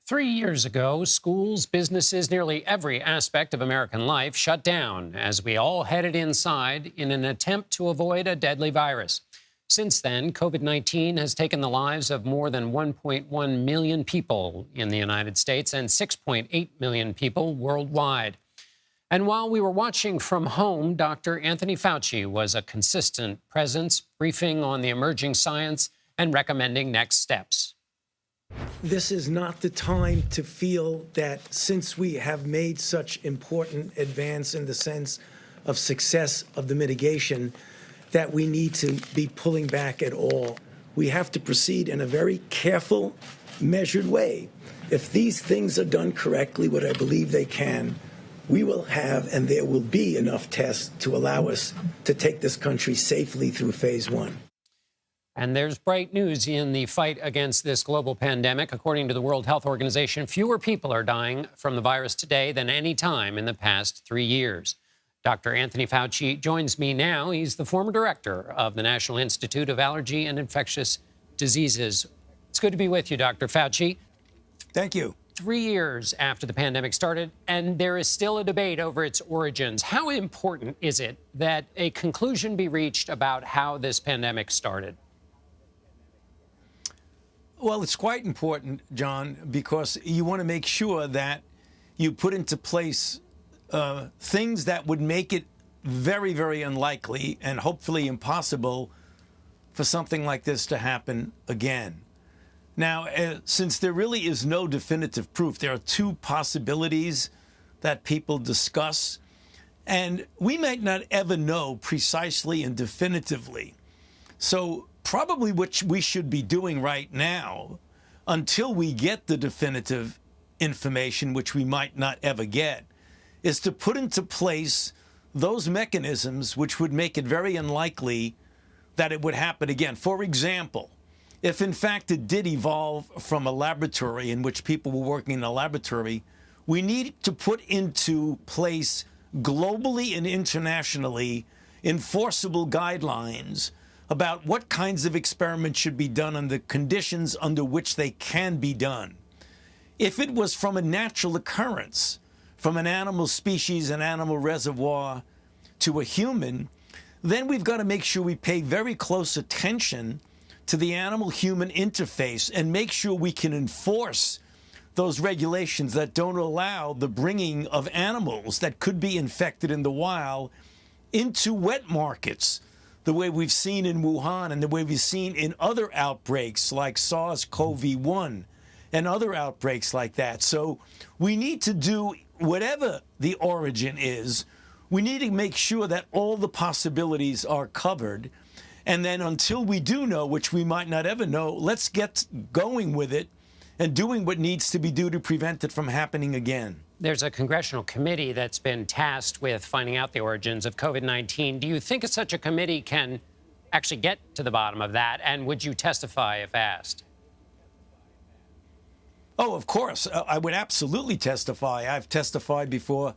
3 years ago, schools, businesses, nearly every aspect of American life shut down as we all headed inside in an attempt to avoid a deadly virus. Since then, COVID-19 has taken the lives of more than 1.1 million people in the United States and 6.8 million people worldwide. And while we were watching from home, Dr. Anthony Fauci was a consistent presence, briefing on the emerging science and recommending next steps. This is not the time to feel that since we have made such important advance in the sense of success of the mitigation, that we need to be pulling back at all. We have to proceed in a very careful, measured way. If these things are done correctly, what I believe they can, we will have and there will be enough tests to allow us to take this country safely through phase one. And there's bright news in the fight against this global pandemic. According to the World Health Organization, fewer people are dying from the virus today than any time in the past 3 years. Dr. Anthony Fauci joins me now. He's the former director of the National Institute of Allergy and Infectious Diseases. It's good to be with you, Dr. Fauci. Thank you. 3 years after the pandemic started, and there is still a debate over its origins. How important is it that a conclusion be reached about how this pandemic started? Well, it's quite important, John, because you want to make sure that you put into place things that would make it very, very unlikely and hopefully impossible for something like this to happen again. Now, since there really is no definitive proof, there are two possibilities that people discuss, and we might not ever know precisely and definitively. So probably what we should be doing right now, until we get the definitive information, which we might not ever get, is to put into place those mechanisms which would make it very unlikely that it would happen again. For example, if in fact it did evolve from a laboratory in which people were working in a laboratory, we need to put into place globally and internationally enforceable guidelines about what kinds of experiments should be done and the conditions under which they can be done. If it was from a natural occurrence, from an animal species, an animal reservoir, to a human, then we've got to make sure we pay very close attention to the animal-human interface and make sure we can enforce those regulations that don't allow the bringing of animals that could be infected in the wild into wet markets, the way we've seen in Wuhan and the way we've seen in other outbreaks like SARS-CoV-1 and other outbreaks like that. So we need to do whatever the origin is, we need to make sure that all the possibilities are covered. And then until we do know, which we might not ever know, let's get going with it and doing what needs to be done to prevent it from happening again. There's a congressional committee that's been tasked with finding out the origins of COVID-19. Do you think such a committee can actually get to the bottom of that? And would you testify if asked? Oh, of course. I would absolutely testify. I've testified before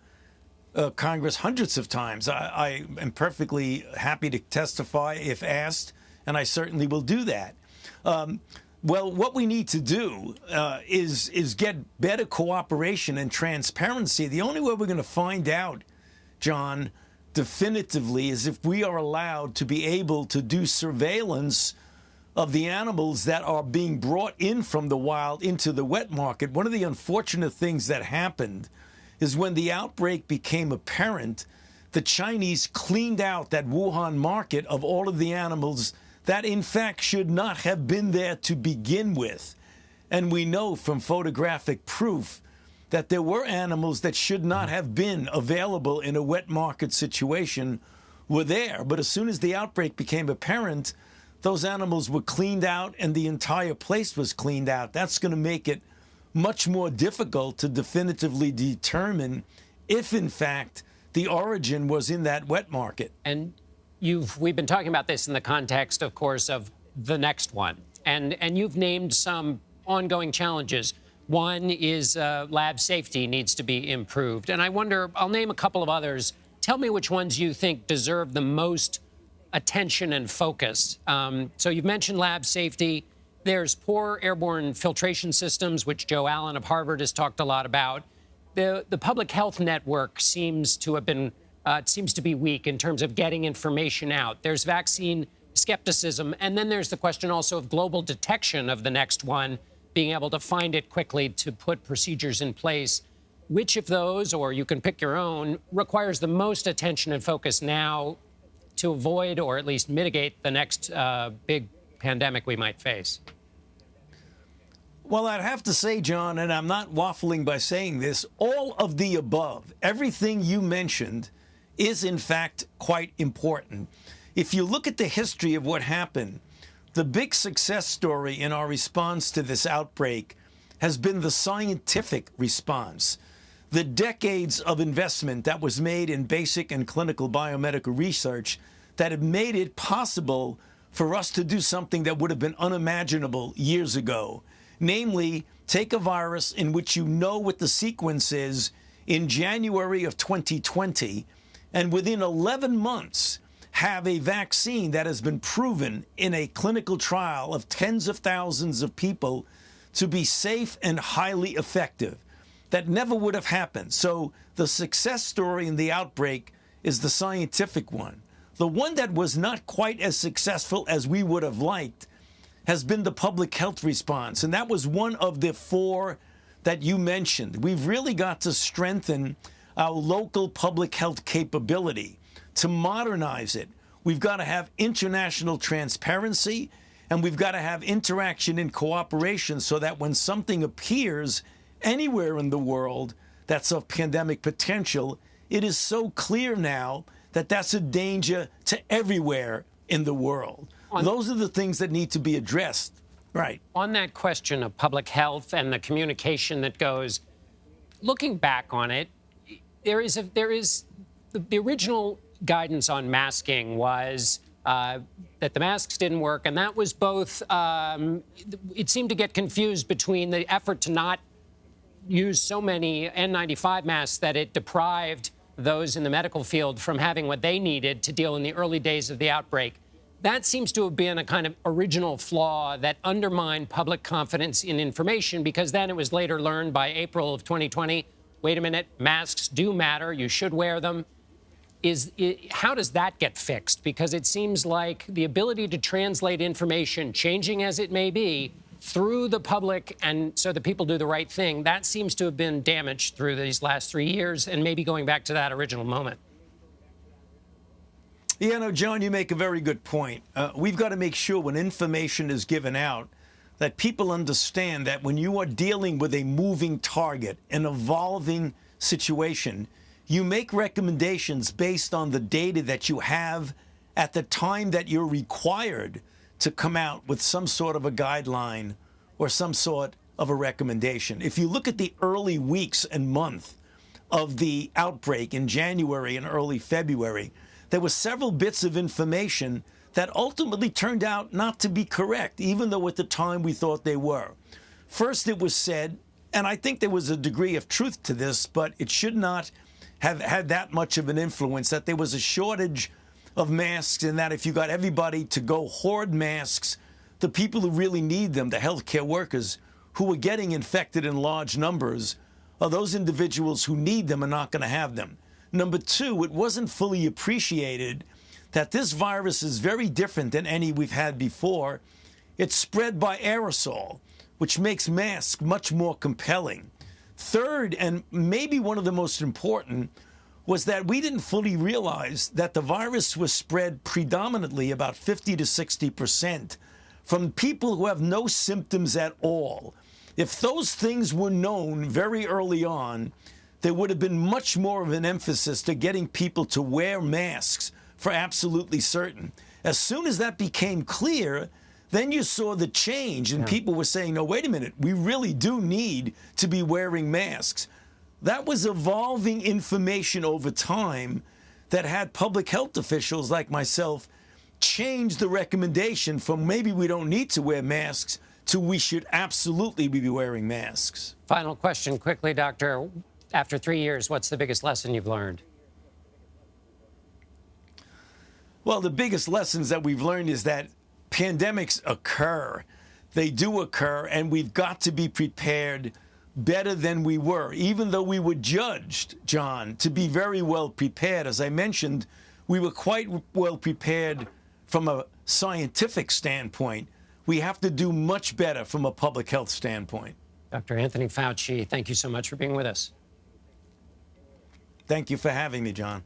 Congress hundreds of times. I am perfectly happy to testify if asked, and I certainly will do that. Well, what we need to do is get better cooperation and transparency. The only way we're going to find out, John, definitively is if we are allowed to be able to do surveillance of the animals that are being brought in from the wild into the wet market. One of the unfortunate things that happened is when the outbreak became apparent, the Chinese cleaned out that Wuhan market of all of the animals that in fact should not have been there to begin with. And we know from photographic proof that there were animals that should not have been available in a wet market situation were there. But as soon as the outbreak became apparent, those animals were cleaned out and the entire place was cleaned out. That's going to make it much more difficult to definitively determine if, in fact, the origin was in that wet market. And we've been talking about this in the context, of course, of the next one. And you've named some ongoing challenges. One is lab safety needs to be improved. And I wonder, I'll name a couple of others. Tell me which ones you think deserve the most attention and focus. So you've mentioned lab safety. There's poor airborne filtration systems, which Joe Allen of Harvard has talked a lot about. The public health network seems to be weak in terms of getting information out. There's vaccine skepticism, and then there's the question also of global detection of the next one, being able to find it quickly to put procedures in place. Which of those, or you can pick your own, requires the most attention and focus now to avoid or at least mitigate the next big pandemic we might face? Well, I'd have to say, John, and I'm not waffling by saying this, all of the above, everything you mentioned is in fact quite important. If you look at the history of what happened, the big success story in our response to this outbreak has been the scientific response. The decades of investment that was made in basic and clinical biomedical research that have made it possible for us to do something that would have been unimaginable years ago. Namely, take a virus in which you know what the sequence is in January of 2020, and within 11 months have a vaccine that has been proven in a clinical trial of tens of thousands of people to be safe and highly effective. That never would have happened. So the success story in the outbreak is the scientific one. The one that was not quite as successful as we would have liked has been the public health response. And that was one of the four that you mentioned. We've really got to strengthen our local public health capability, to modernize it. We've got to have international transparency, and we've got to have interaction and cooperation so that when something appears anywhere in the world that's of pandemic potential, it is so clear now that that's a danger to everywhere in the world. Those are the things that need to be addressed. Right. On that question of public health and the communication that goes, looking back on it, there is the original guidance on masking was that the masks didn't work, and that was both. It seemed to get confused between the effort to not use so many N95 masks that it deprived those in the medical field from having what they needed to deal in the early days of the outbreak. That seems to have been a kind of original flaw that undermined public confidence in information, because then it was later learned by April of 2020, wait a minute, masks do matter, you should wear them. How does that get fixed? Because it seems like the ability to translate information, changing as it may be, through the public and so that people do the right thing, that seems to have been damaged through these last 3 years, and maybe going back to that original moment. Yeah, no, John, you make a very good point. We've got to make sure when information is given out that people understand that when you are dealing with a moving target, an evolving situation, you make recommendations based on the data that you have at the time that you're required to come out with some sort of a guideline or some sort of a recommendation. If you look at the early weeks and month of the outbreak in January and early February, there were several bits of information that ultimately turned out not to be correct, even though at the time we thought they were. First, it was said, and I think there was a degree of truth to this, but it should not have had that much of an influence, that there was a shortage of masks, and that if you got everybody to go hoard masks, the people who really need them, the healthcare workers who were getting infected in large numbers, are those individuals who need them are not going to have them. Number two, it wasn't fully appreciated that this virus is very different than any we've had before. It's spread by aerosol, which makes masks much more compelling. Third, and maybe one of the most important, was that we didn't fully realize that the virus was spread predominantly about 50 to 60% from people who have no symptoms at all. If those things were known very early on, there would have been much more of an emphasis to getting people to wear masks for absolutely certain. As soon as that became clear, then you saw the change, and people were saying, no, wait a minute, we really do need to be wearing masks. That was evolving information over time that had public health officials like myself change the recommendation from maybe we don't need to wear masks to we should absolutely be wearing masks. Final question quickly, Doctor. After 3 years, what's the biggest lesson you've learned? Well, the biggest lessons that we've learned is that pandemics occur. They do occur, and we've got to be prepared better than we were, even though we were judged, John, to be very well prepared. As I mentioned, we were quite well prepared from a scientific standpoint. We have to do much better from a public health standpoint. Dr. Anthony Fauci, thank you so much for being with us. Thank you for having me, John.